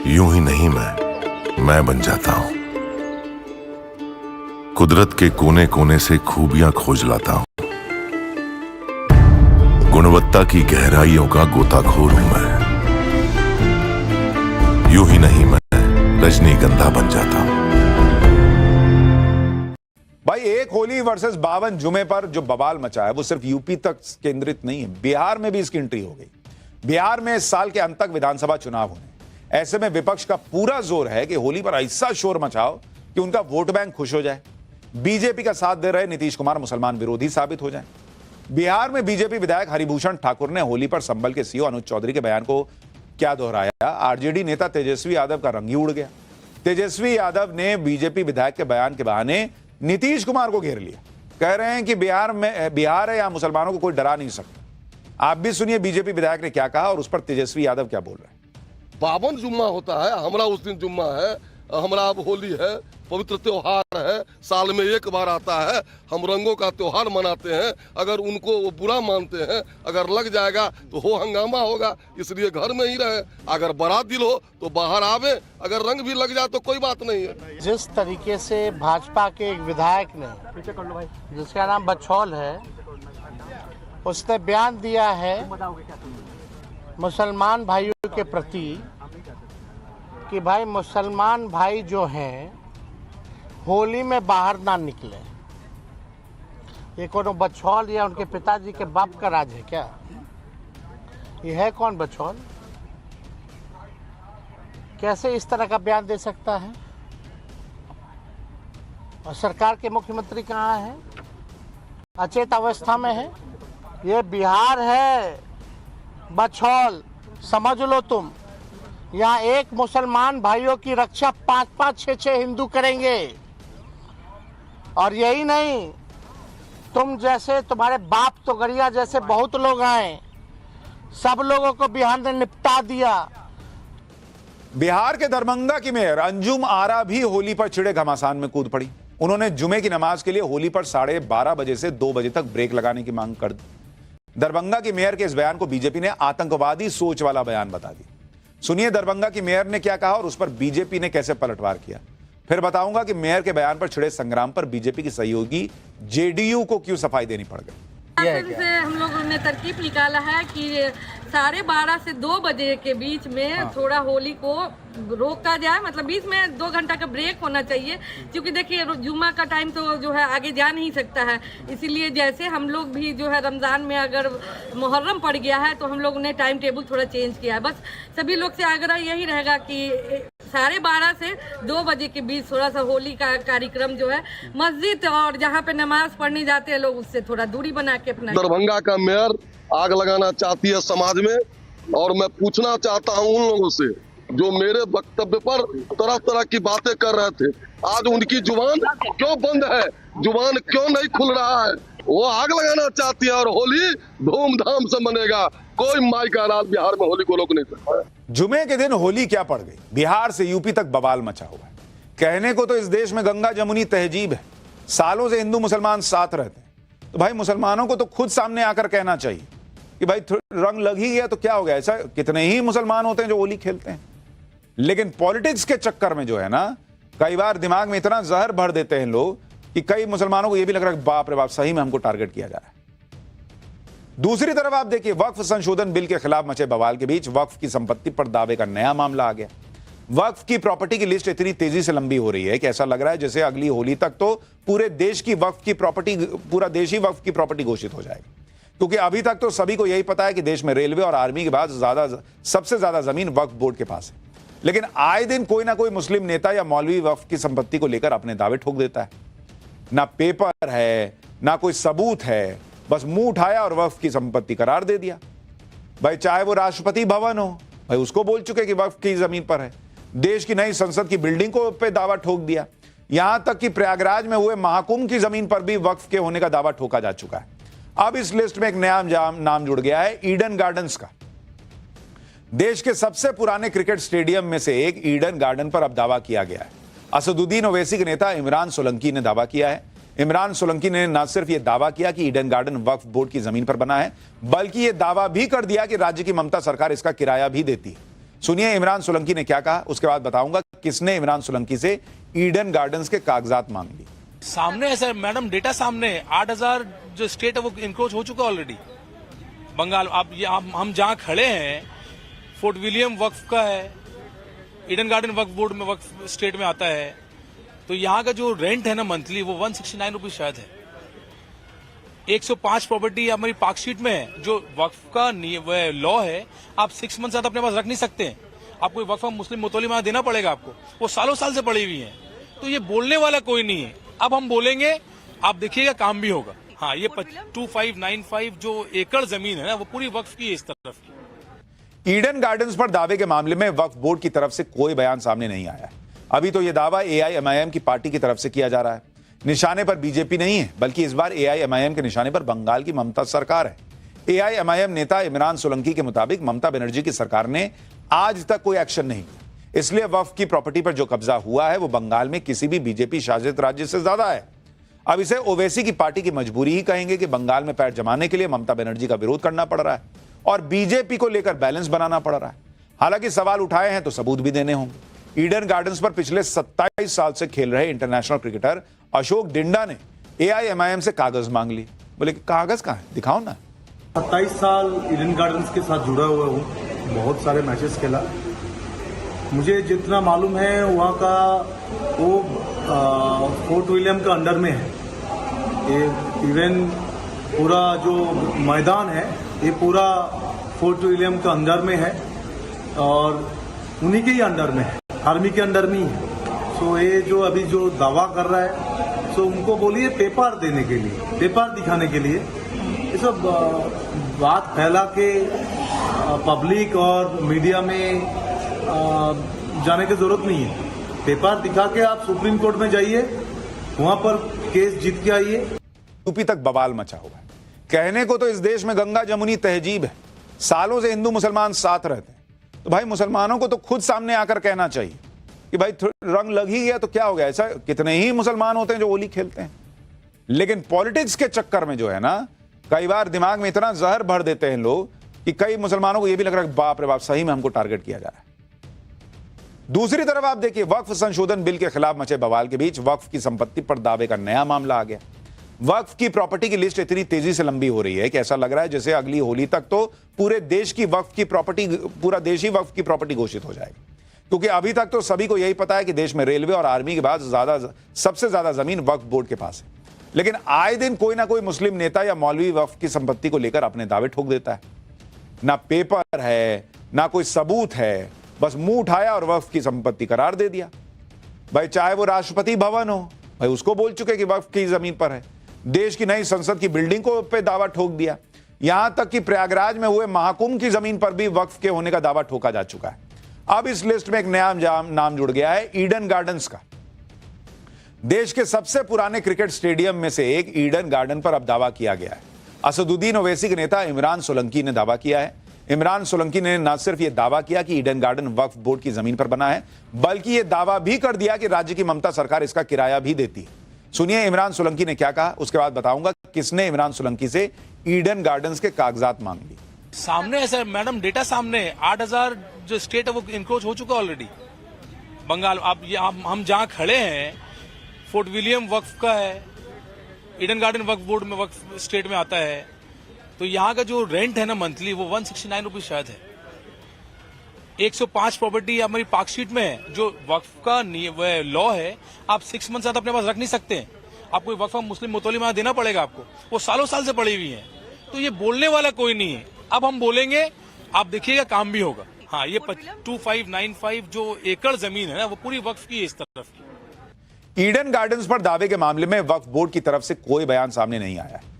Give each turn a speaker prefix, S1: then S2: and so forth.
S1: यूं ही नहीं मैं बन जाता हूं। कुदरत के कोने कोने से खूबियां खोज लाता हूं। गुणवत्ता की गहराइयों का गोताखोर हूं मैं। यूं ही नहीं मैं रजनीगंधा बन जाता हूं।
S2: भाई एक होली वर्सेस 52 जुमे पर जो बवाल मचा है वो सिर्फ यूपी तक केंद्रित नहीं है, बिहार में भी इसकी एंट्री हो गई। बिहार में इस साल के अंत तक विधानसभा चुनाव होने, ऐसे में विपक्ष का पूरा जोर है कि होली पर ऐसा शोर मचाओ कि उनका वोट बैंक खुश हो जाए। बीजेपी का साथ दे रहे नीतीश कुमार मुसलमान विरोधी साबित हो जाए। बिहार में बीजेपी विधायक हरिभूषण ठाकुर ने होली पर संभल के सीओ अनुज चौधरी के बयान को क्या दोहराया। आरजेडी नेता तेजस्वी यादव का रंग ही उड़ गया। तेजस्वी यादव ने बीजेपी विधायक के बयान के बहाने नीतीश कुमार को घेर लिया। कह रहे हैं कि बिहार है, यहां मुसलमानों को कोई डरा नहीं सकता। आप भी सुनिए बीजेपी विधायक ने क्या कहा और उस पर तेजस्वी यादव क्या बोल रहे हैं।
S3: 52 जुम्मा होता है, हमारा उस दिन जुम्मा है, हमारा अब होली है, पवित्र त्योहार है, साल में एक बार आता है, हम रंगों का त्योहार मनाते हैं। अगर उनको वो बुरा मानते हैं, अगर लग जाएगा तो हो हंगामा होगा, इसलिए घर में ही रहे। अगर बड़ा दिल हो तो बाहर आवे, अगर रंग भी लग जाए तो कोई बात नहीं है।
S4: जिस तरीके से भाजपा के एक विधायक ने, जिसका नाम बछौल है, उसने बयान दिया है मुसलमान भाइयों के प्रति कि भाई मुसलमान भाई जो हैं होली में बाहर ना निकले। ये कौन बछौल या उनके पिताजी के बाप का राज है क्या? ये है कौन बछौल? कैसे इस तरह का बयान दे सकता है? और सरकार के मुख्यमंत्री कहाँ है? अचेत अवस्था में है। ये बिहार है बछौल, समझ लो तुम। यहाँ एक मुसलमान भाइयों की रक्षा 5-5, 6-6 हिंदू करेंगे। और यही नहीं, तुम जैसे, तुम्हारे बाप तो गरिया जैसे बहुत लोग आए, सब लोगों को बिहार ने निपटा दिया।
S2: बिहार के दरभंगा की मेयर अंजुम आरा भी होली पर छिड़े घमासान में कूद पड़ी। उन्होंने जुमे की नमाज के लिए होली पर 12:30 बजे से 2 बजे तक ब्रेक लगाने की मांग कर दी। दरभंगा की मेयर के इस बयान को बीजेपी ने आतंकवादी सोच वाला बयान बता दिया। सुनिए दरभंगा की मेयर ने क्या कहा और उस पर बीजेपी ने कैसे पलटवार किया। फिर बताऊंगा कि मेयर के बयान पर छिड़े संग्राम पर बीजेपी की सहयोगी जेडीयू को क्यों सफाई देनी पड़ गई।
S5: से हम लोगों ने तरकीब निकाला है कि 12:30 से 2 बजे के बीच में थोड़ा होली को रोका जाए, मतलब बीच में 2 घंटा का ब्रेक होना चाहिए, क्योंकि देखिए जुम्मा का टाइम तो जो है आगे जा नहीं सकता है। इसीलिए जैसे हम लोग भी जो है रमजान में अगर मुहर्रम पड़ गया है तो हम लोग ने टाइम टेबल थोड़ा चेंज किया है। बस सभी लोग से आग्रह यही रहेगा कि 12:30 से 2 बजे के बीच थोड़ा सा होली का कार्यक्रम जो है मस्जिद और जहाँ पे नमाज पढ़ने जाते हैं लोग उससे थोड़ा दूरी बना के अपना।
S3: दरभंगा का मेयर आग लगाना चाहती है समाज में, और मैं पूछना चाहता हूँ उन लोगों से जो मेरे वक्तव्य पर तरह तरह की बातें कर रहे थे, आज उनकी जुबान क्यों बंद है, जुबान क्यों नहीं खुल रहा है? वो आग लगाना चाहती है और होली धूमधाम से मनेगा। कोई माई का राज बिहार में होली को रोक नहीं सकता।
S2: जुमे के दिन होली क्या पड़ गई, बिहार से यूपी तक बवाल मचा हुआ है। कहने को तो इस देश में गंगा जमुनी तहजीब है, सालों से हिंदू मुसलमान साथ रहते हैं, तो भाई मुसलमानों को तो खुद सामने आकर कहना चाहिए कि भाई रंग लग ही गया तो क्या हो गया। ऐसा कितने ही मुसलमान होते हैं जो होली खेलते हैं, लेकिन पॉलिटिक्स के चक्कर में जो है ना, कई बार दिमाग में इतना जहर भर देते हैं लोग कि कई मुसलमानों को यह भी लग रहा है बाप रे बाप सही में हमको टारगेट किया जा रहा है। दूसरी तरफ आप देखिए वक्फ संशोधन बिल के खिलाफ मचे बवाल के बीच वक्फ की संपत्ति पर दावे का नया मामला आ गया। वक्फ की प्रॉपर्टी की लिस्ट इतनी तेजी से लंबी हो रही है कि ऐसा लग रहा है जैसे अगली होली तक तो पूरे देश की वक्फ की प्रॉपर्टी, पूरा देश ही वक्फ की प्रॉपर्टी घोषित हो जाएगा। क्योंकि अभी तक तो सभी को यही पता है कि देश में रेलवे और आर्मी के बाद सबसे ज्यादा जमीन वक्फ बोर्ड के पास है, लेकिन आए दिन कोई ना कोई मुस्लिम नेता या मौलवी वक्फ की संपत्ति को लेकर अपने दावे ठोक देता है। ना पेपर है ना कोई सबूत है, बस मुंह उठाया और वक्फ की संपत्ति करार दे दिया। भाई चाहे वो राष्ट्रपति भवन हो, भाई उसको बोल चुके कि वक्फ की जमीन पर है। देश की नई संसद की बिल्डिंग को पे दावा ठोक दिया। यहां तक कि प्रयागराज में हुए महाकुंभ की जमीन पर भी वक्फ के होने का दावा ठोका जा चुका है। अब इस लिस्ट में एक नया नाम जुड़ गया है, ईडन गार्डन्स का। देश के सबसे पुराने क्रिकेट स्टेडियम में से एक ईडन गार्डन पर अब दावा किया गया है। असदुद्दीन ओवैसी के नेता इमरान सोलंकी ने दावा किया है। इमरान सोलंकी ने न सिर्फ यह दावा किया कि ईडन गार्डन वक्फ बोर्ड की जमीन पर बना है, बल्कि यह दावा भी कर दिया कि राज्य की ममता सरकार इसका किराया भी देती है। सुनिए इमरान सोलंकी ने क्या कहा, उसके बाद बताऊंगा किसने इमरान सोलंकी से ईडन गार्डन्स के कागजात मांग लिए।
S6: सामने है सर, मैडम डेटा सामने है। 8,000 जो स्टेट है वो इंक्रोच हो चुका ऑलरेडी। बंगाल हम जहां खड़े हैं, फोर्ट विलियम वक्फ का है, ईडन गार्डन वक्फ बोर्ड में वक्फ स्टेट में आता है। तो यहाँ का जो रेंट है ना मंथली, वो 169 रुपीज शायद है। 105 प्रॉपर्टी हमारी पार्कशीट में है। जो वक्फ का लॉ है, आप 6 मंथ से अपने पास रख नहीं सकते हैं। आपको वक्फ मुस्लिम मुतौलिमा देना पड़ेगा आपको, वो सालों साल से पड़ी हुई है। तो ये बोलने वाला कोई नहीं है। अब हम बोलेंगे, आप देखिएगा काम भी होगा। हाँ, ये 2595 जो एकड़ जमीन है ना, वो पूरी वक्फ की है इस तरफ की।
S2: ईडन गार्डन्स पर दावे के मामले में वक्फ बोर्ड की तरफ से कोई बयान सामने नहीं आया है। अभी तो यह दावा AIMIM की पार्टी की तरफ से किया जा रहा है। निशाने पर बीजेपी नहीं है, बल्कि इस बार AIMIM के निशाने पर बंगाल की ममता सरकार है। AIMIM नेता इमरान सोलंकी के मुताबिक ममता बनर्जी की सरकार ने आज तक कोई एक्शन नहीं किया, इसलिए वक्फ की प्रॉपर्टी पर जो कब्जा हुआ है वो बंगाल में किसी भी बीजेपी शासित राज्य से ज्यादा है। अब इसे ओवैसी की पार्टी की मजबूरी ही कहेंगे कि बंगाल में पैर जमाने के लिए ममता बनर्जी का विरोध करना पड़ रहा है और बीजेपी को लेकर बैलेंस बनाना पड़ रहा है। हालांकि सवाल उठाए हैं तो सबूत भी देने होंगे। ईडन गार्डन्स पर पिछले 27 साल से खेल रहे इंटरनेशनल क्रिकेटर अशोक डिंडा ने AIMIM से कागज मांग लिए। बोले कागज कहां है, दिखाओ ना।
S7: 27 साल ईडन गार्डन्स के साथ जुड़ा हुआ हूँ, बहुत सारे मैचेस खेला। मुझे जितना मालूम है वहाँ का वो फोर्ट विलियम का अंडर में है। ये इवन पूरा जो मैदान है ये पूरा फोर्ट विलियम का अंडर में है और उन्हीं के ही अंडर में है, आर्मी के अंडर में ही है। सो ये जो अभी जो दावा कर रहा है, सो उनको बोलिए पेपर देने के लिए, पेपर दिखाने के लिए। ये सब बात फैला के पब्लिक और मीडिया में जाने की जरूरत नहीं है। पेपर दिखा के आप सुप्रीम कोर्ट में जाइए, वहां पर केस जीत के आइए।
S2: यूपी तक बवाल मचा हुआ है। कहने को तो इस देश में गंगा जमुनी तहजीब है, सालों से हिंदू मुसलमान साथ रहते हैं। तो भाई मुसलमानों को तो खुद सामने आकर कहना चाहिए कि भाई रंग लग ही गया तो क्या हो गया। ऐसा कितने ही मुसलमान होते हैं जो होली खेलते हैं, लेकिन पॉलिटिक्स के चक्कर में जो है ना, कई बार दिमाग में इतना जहर भर देते हैं लोग कि कई मुसलमानों को यह भी लग रहा है बाप रे बाप, सही में हमको टारगेट किया जा रहा है। दूसरी तरफ आप देखिए, वक्फ संशोधन बिल के खिलाफ मचे बवाल के बीच वक्फ की संपत्ति पर दावे का नया मामला आ गया। वक्फ की प्रॉपर्टी की लिस्ट इतनी तेजी से लंबी हो रही है कि ऐसा लग रहा है जैसे अगली होली तक तो पूरे देश की वक्फ की प्रॉपर्टी, पूरा देश ही वक्फ की प्रॉपर्टी घोषित हो जाएगा। क्योंकि अभी तक तो सभी को यही पता है कि देश में रेलवे और आर्मी के बाद सबसे ज्यादा जमीन वक्फ बोर्ड के पास है। लेकिन आए दिन कोई ना कोई मुस्लिम नेता या मौलवी वक्फ की संपत्ति को लेकर अपने दावे ठोक देता है। ना पेपर है, ना कोई सबूत है, बस मुंह उठाया और वक्फ की संपत्ति करार दे दिया। भाई चाहे वो राष्ट्रपति भवन हो, भाई उसको बोल चुके कि वक्फ की जमीन पर है। देश की नई संसद की बिल्डिंग को पे दावा ठोक दिया। यहां तक कि प्रयागराज में हुए महाकुंभ की जमीन पर भी वक्फ के होने का दावा ठोका जा चुका है। अब इस लिस्ट में एक नया नाम जुड़ गया है, ईडन गार्डन्स का। देश के सबसे पुराने क्रिकेट स्टेडियम में से एक ईडन गार्डन पर अब दावा किया गया है। असदुद्दीन ओवैसी के नेता इमरान सोलंकी ने दावा किया है। इमरान सोलंकी ने न सिर्फ यह दावा किया कि ईडन गार्डन वक्फ बोर्ड की जमीन पर बना है, बल्कि यह दावा भी कर दिया कि राज्य की ममता सरकार इसका किराया भी देती है। सुनिए इमरान सोलंकी ने क्या कहा, उसके बाद बताऊंगा किसने इमरान सोलंकी से ईडन गार्डन्स के कागजात मांग लिए।
S6: सामने है सर, मैडम डेटा सामने है। 8,000 जो स्टेट है वो इंक्रोच हो चुका ऑलरेडी। बंगाल हम जहां खड़े हैं, फोर्ट विलियम वक्फ का है, ईडन गार्डन वक्फ बोर्ड में वक्फ स्टेट में आता है। तो यहाँ का जो रेंट है ना मंथली, वो 169 रुपीज शायद है। 105 प्रॉपर्टी हमारी पार्कशीट में है। जो वक्फ का लॉ है, आप 6 मंथ से अपने पास रख नहीं सकते हैं। आपको वक्फ मुस्लिम मुतौलिमा देना पड़ेगा आपको, वो सालों साल से पड़ी हुई है। तो ये बोलने वाला कोई नहीं है। अब हम बोलेंगे, आप देखिएगा काम भी होगा। हाँ, ये 2595 जो एकड़ जमीन है ना, वो पूरी वक्फ की है इस तरफ की।
S2: ईडन गार्डन्स पर दावे के मामले में वक्फ बोर्ड की तरफ से कोई बयान सामने नहीं आया है।